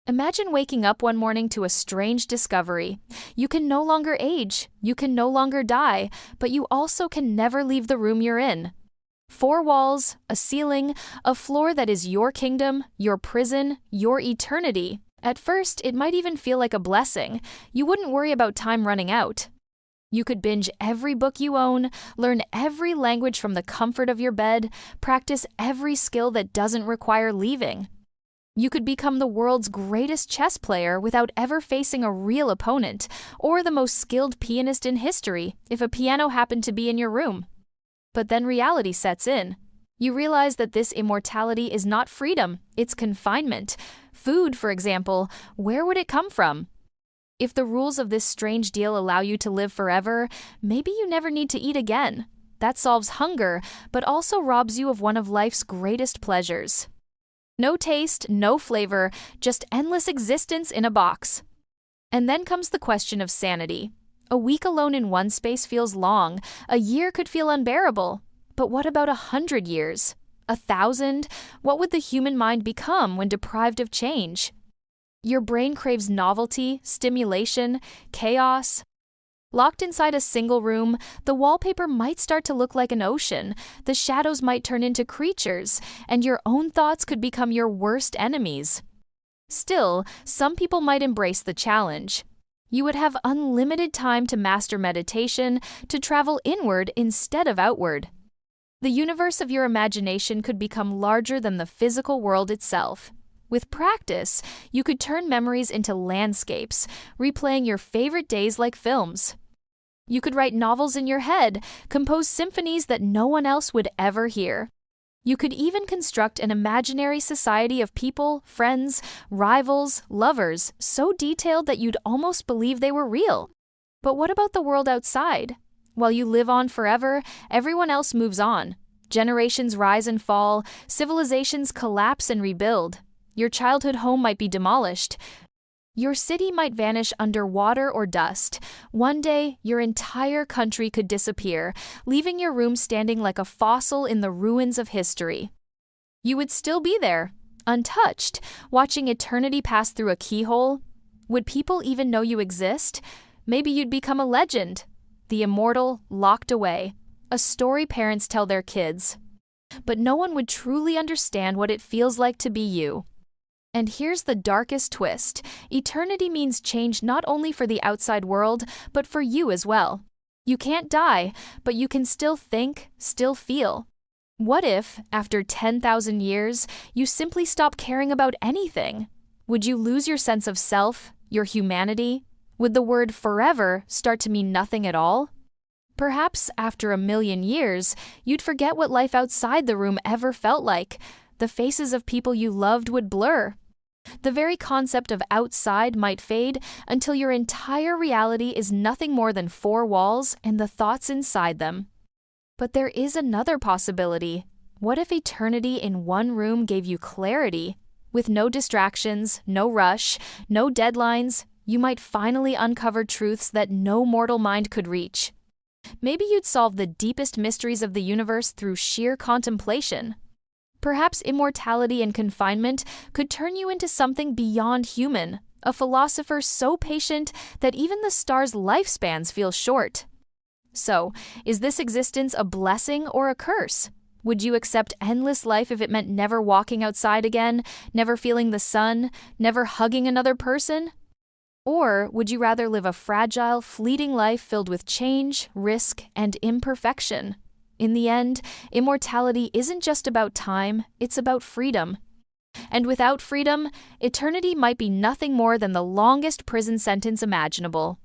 Imagine waking up one morning to a strange discovery. You can no longer age, you can no longer die, but you also can never leave the room you're in. Four walls, a ceiling, a floor that is your kingdom, your prison, your eternity. At first, it might even feel like a blessing. You wouldn't worry about time running out. You could binge every book you own, learn every language from the comfort of your bed, practice every skill that doesn't require leaving. You could become the world's greatest chess player without ever facing a real opponent, or the most skilled pianist in history if a piano happened to be in your room. But then reality sets in. You realize that this immortality is not freedom, it's confinement. Food, for example, where would it come from? If the rules of this strange deal allow you to live forever, maybe you never need to eat again. That solves hunger, but also robs you of one of life's greatest pleasures. No taste, no flavor, just endless existence in a box. And then comes the question of sanity. A week alone in one space feels long, a year could feel unbearable. But what about 100 years? 1,000? What would the human mind become when deprived of change? Your brain craves novelty, stimulation, chaos. Locked inside a single room, the wallpaper might start to look like an ocean, the shadows might turn into creatures, and your own thoughts could become your worst enemies. Still, some people might embrace the challenge. You would have unlimited time to master meditation, to travel inward instead of outward. The universe of your imagination could become larger than the physical world itself. With practice, you could turn memories into landscapes, replaying your favorite days like films. You could write novels in your head, compose symphonies that no one else would ever hear. You could even construct an imaginary society of people, friends, rivals, lovers, so detailed that you'd almost believe they were real. But what about the world outside? While you live on forever, everyone else moves on. Generations rise and fall, civilizations collapse and rebuild. Your childhood home might be demolished. Your city might vanish under water or dust. One day, your entire country could disappear, leaving your room standing like a fossil in the ruins of history. You would still be there, untouched, watching eternity pass through a keyhole. Would people even know you exist? Maybe you'd become a legend, the immortal, locked away, a story parents tell their kids. But no one would truly understand what it feels like to be you. And here's the darkest twist. Eternity means change not only for the outside world, but for you as well. You can't die, but you can still think, still feel. What if, after 10,000 years, you simply stop caring about anything? Would you lose your sense of self, your humanity? Would the word forever start to mean nothing at all? Perhaps after 1,000,000 years, you'd forget what life outside the room ever felt like. The faces of people you loved would blur. The very concept of outside might fade until your entire reality is nothing more than four walls and the thoughts inside them. But there is another possibility. What if eternity in one room gave you clarity? With no distractions, no rush, no deadlines, you might finally uncover truths that no mortal mind could reach. Maybe you'd solve the deepest mysteries of the universe through sheer contemplation. Perhaps immortality and confinement could turn you into something beyond human, a philosopher so patient that even the stars' lifespans feel short. So, is this existence a blessing or a curse? Would you accept endless life if it meant never walking outside again, never feeling the sun, never hugging another person? Or would you rather live a fragile, fleeting life filled with change, risk, and imperfection? In the end, immortality isn't just about time, it's about freedom. And without freedom, eternity might be nothing more than the longest prison sentence imaginable.